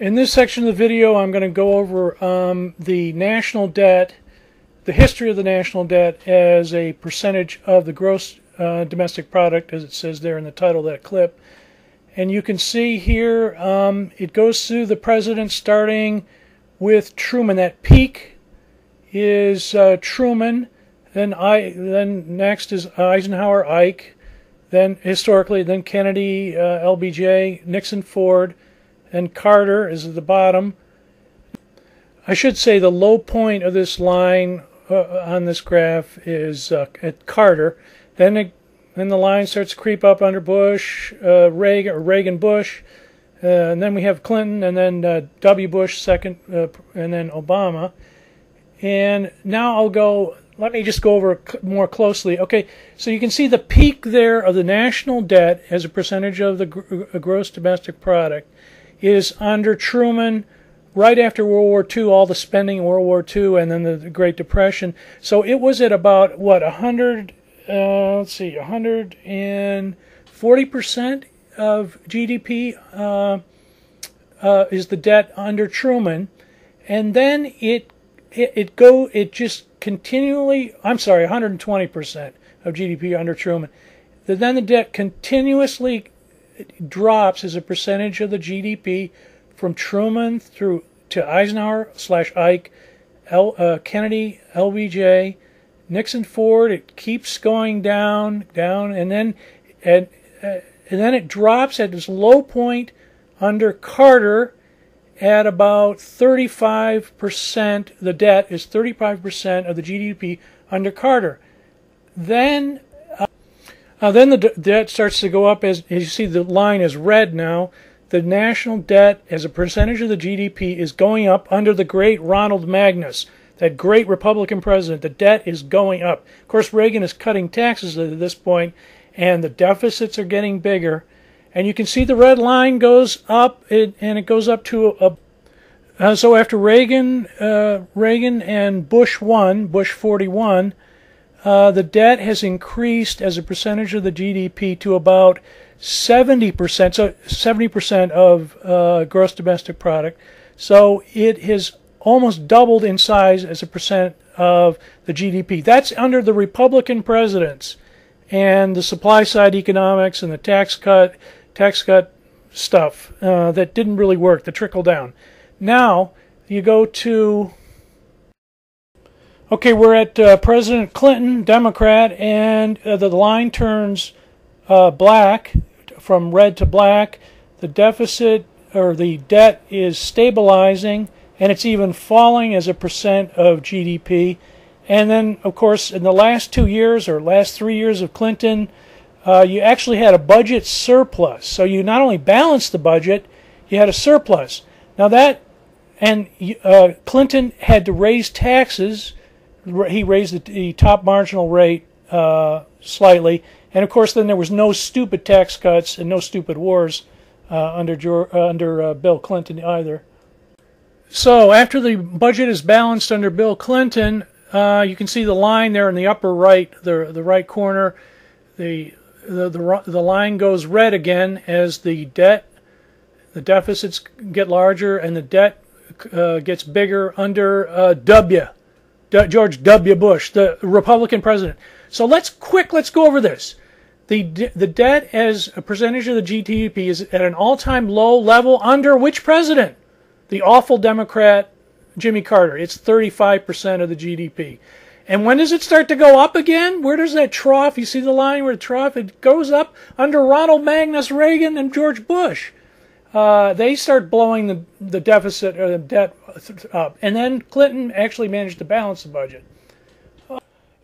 In this section of the video, I'm going to go over the national debt, the history of the national debt as a percentage of the gross domestic product, as it says there in the title of that clip. And you can see here it goes through the presidents starting with Truman. That peak is Truman, then next is Eisenhower, Ike, then historically, then Kennedy, LBJ, Nixon, Ford, and Carter is at the bottom. I should say the low point of this line on this graph is at Carter. Then the line starts to creep up under Bush, Reagan, Bush, and then we have Clinton, and then W. Bush second, and then Obama. And now let me just go over it more closely. Okay, so you can see the peak there of the national debt as a percentage of the gross domestic product is under Truman, right after World War II, all the spending in World War II, and then the Great Depression. So it was at about, what, 140% of GDP is the debt under Truman. And then it just continually, 120% of GDP under Truman. Then the debt continuously drops as a percentage of the GDP from Truman through to Eisenhower / Ike, Kennedy, LBJ, Nixon, Ford. It keeps going down, and then it drops at its low point under Carter at about 35%. The debt is 35% of the GDP under Carter. Then the debt starts to go up as you see the line is red now. The national debt as a percentage of the GDP is going up under the great Ronald Magnus, that great Republican president. The debt is going up. Of course, Reagan is cutting taxes at this point, and the deficits are getting bigger. And you can see the red line goes up, and it goes up to so after Reagan and Bush 41, the debt has increased as a percentage of the GDP to about 70%, so 70% of gross domestic product. So it has almost doubled in size as a percent of the GDP. That's under the Republican presidents and the supply side economics and the tax cut stuff that didn't really work, the trickle down. Now you go to, okay, we're at President Clinton, Democrat, and the line turns black, from red to black. The deficit, or the debt, is stabilizing, and it's even falling as a percent of GDP. And then, of course, in the last 2 years, or last 3 years of Clinton, you actually had a budget surplus. So you not only balanced the budget, you had a surplus. Now Clinton had to raise taxes. He raised the top marginal rate slightly, and of course then there was no stupid tax cuts and no stupid wars under Bill Clinton either. So after the budget is balanced under Bill Clinton, you can see the line there in the upper right, the right corner. The line goes red again as the deficits get larger and the debt gets bigger under George W. Bush, the Republican president. So let's go over this. The debt as a percentage of the GDP is at an all-time low level under which president? The awful Democrat Jimmy Carter. It's 35% of the GDP. And when does it start to go up again? Where does that trough? You see the line where the trough? It goes up under Ronald Magnus Reagan and George Bush. They start blowing the deficit or the debt up. And then Clinton actually managed to balance the budget.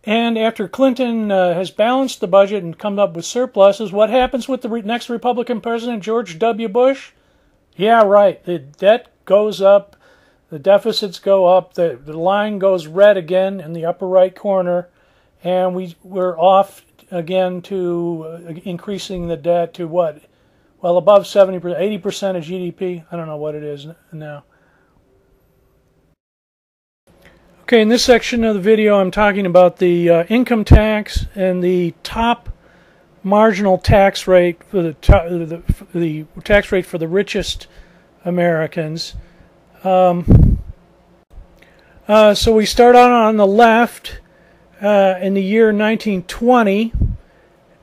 And after Clinton has balanced the budget and come up with surpluses, what happens with the next Republican president, George W. Bush? Yeah, right. The debt goes up. The deficits go up. The line goes red again in the upper right corner. And we're off again to increasing the debt to what? Well, above 70%, 80% of GDP. I don't know what it is now. Okay, in this section of the video, I'm talking about the income tax and the top marginal tax rate for the tax rate for the richest Americans. So we start out on the left in the year 1920,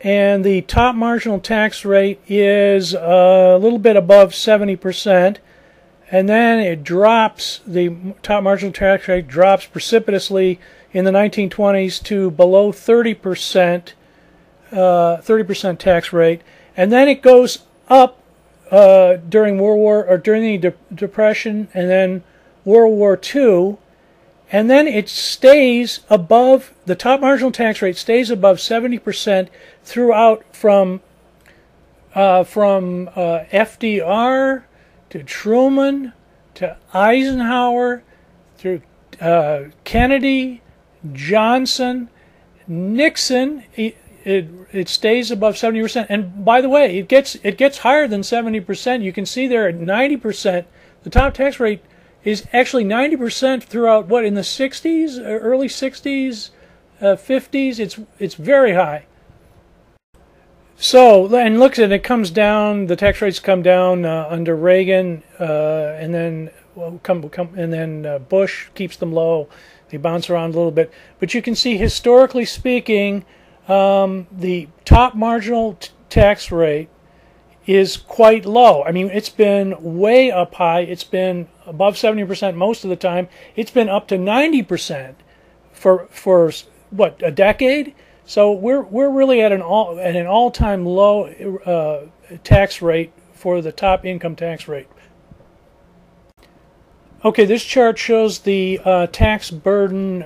and the top marginal tax rate is a little bit above 70%, and then it drops, the top marginal tax rate drops precipitously in the 1920s to below 30%, 30% tax rate, and then it goes up during during the Depression, and then World War II, and then it stays above, the top marginal tax rate stays above 70% throughout from FDR to Truman to Eisenhower through Kennedy, Johnson, Nixon. It stays above 70%, and by the way, it gets higher than 70%. You can see there at 90%, the top tax rate is actually 90% throughout what, in the 60s, early 60s, 50s. It's very high. So, and look at it, it comes down. The tax rates come down under Reagan, and then Bush keeps them low. They bounce around a little bit, but you can see historically speaking, the top marginal tax rate is quite low. I mean, it's been way up high. It's been above 70% most of the time. It's been up to 90% for what, a decade. So we're really at an all-time low tax rate for the top income tax rate. Okay, this chart shows the tax burden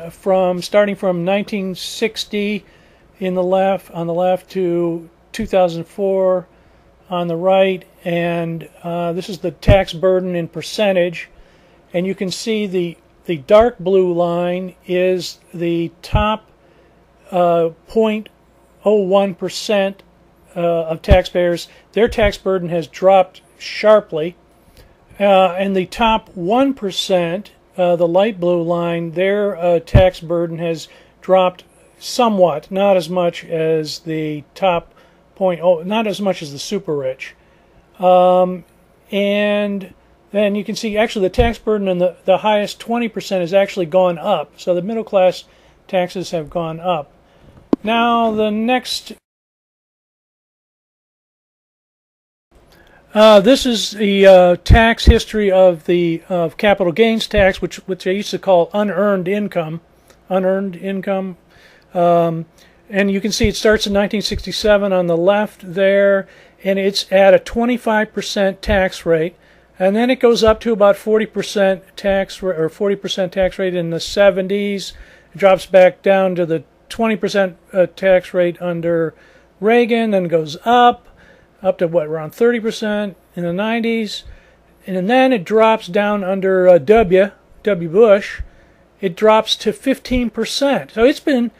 starting from 1960 on the left to 2004 on the right, and this is the tax burden in percentage, and you can see the dark blue line is the top 0.01% of taxpayers. Their tax burden has dropped sharply, and the top 1%, the light blue line, their tax burden has dropped somewhat, not as much as the top not as much as the super rich. And then you can see actually the tax burden in the highest 20% has actually gone up. So the middle class taxes have gone up. Now the next, this is the tax history of the capital gains tax, which I used to call unearned income. And you can see it starts in 1967 on the left there, and it's at a 25% tax rate, and then it goes up to about 40% tax or 40% tax rate in the 70s. It drops back down to the 20% tax rate under Reagan, then goes up to what, around 30% in the 90s, and then it drops down under W. Bush. It drops to 15%. So it's been,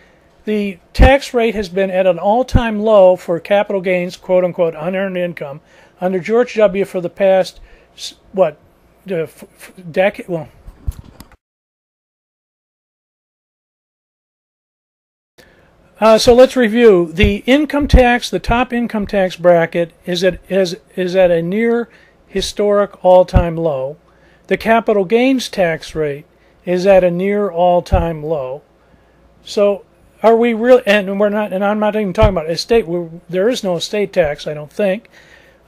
the tax rate has been at an all-time low for capital gains, quote-unquote, unearned income, under George W. for the past, what, decade? Well, so let's review. The income tax, the top income tax bracket, is at a near historic all-time low. The capital gains tax rate is at a near all-time low. So, are we really? And we're not. And I'm not even talking about estate. There is no estate tax, I don't think.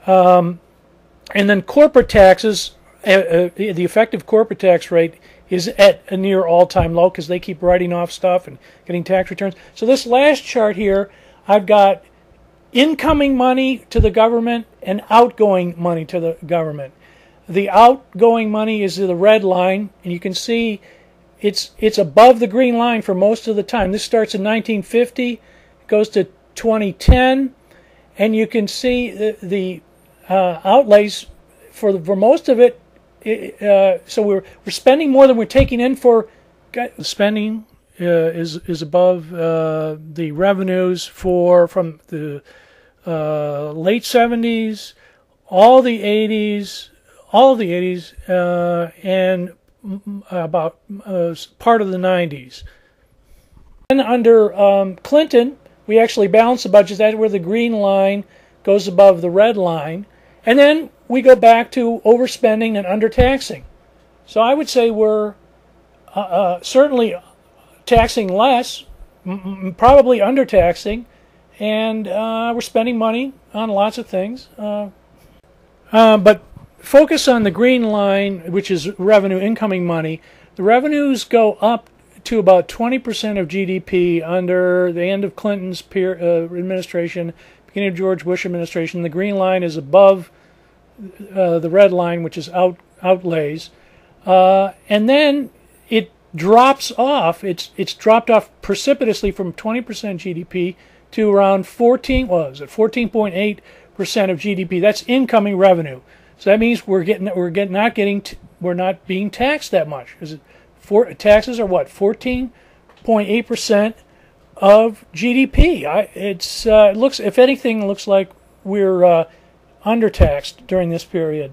And then corporate taxes. The effective corporate tax rate is at a near all-time low because they keep writing off stuff and getting tax returns. So this last chart here, I've got incoming money to the government and outgoing money to the government. The outgoing money is the red line, and you can see it's above the green line for most of the time. This starts in 1950, goes to 2010, and you can see the outlays for most of it. So we're spending more than we're taking in for. Spending is above the revenues from the late 70s, all the 80s, and about part of the 90s. And under Clinton, we actually balanced the budget. That's where the green line goes above the red line. And then we go back to overspending and undertaxing. So I would say we're certainly taxing less, probably undertaxing, and we're spending money on lots of things. But focus on the green line, which is revenue, incoming money. The revenues go up to about 20% of GDP under the end of Clinton's administration, beginning of George Bush administration. The green line is above the red line, which is outlays. And then it drops off. It's dropped off precipitously from 20% GDP to around 14.8% of GDP. That's incoming revenue. So that means we're not being taxed that much. Taxes are what, 14.8% of GDP. It looks, if anything, looks like we're undertaxed during this period.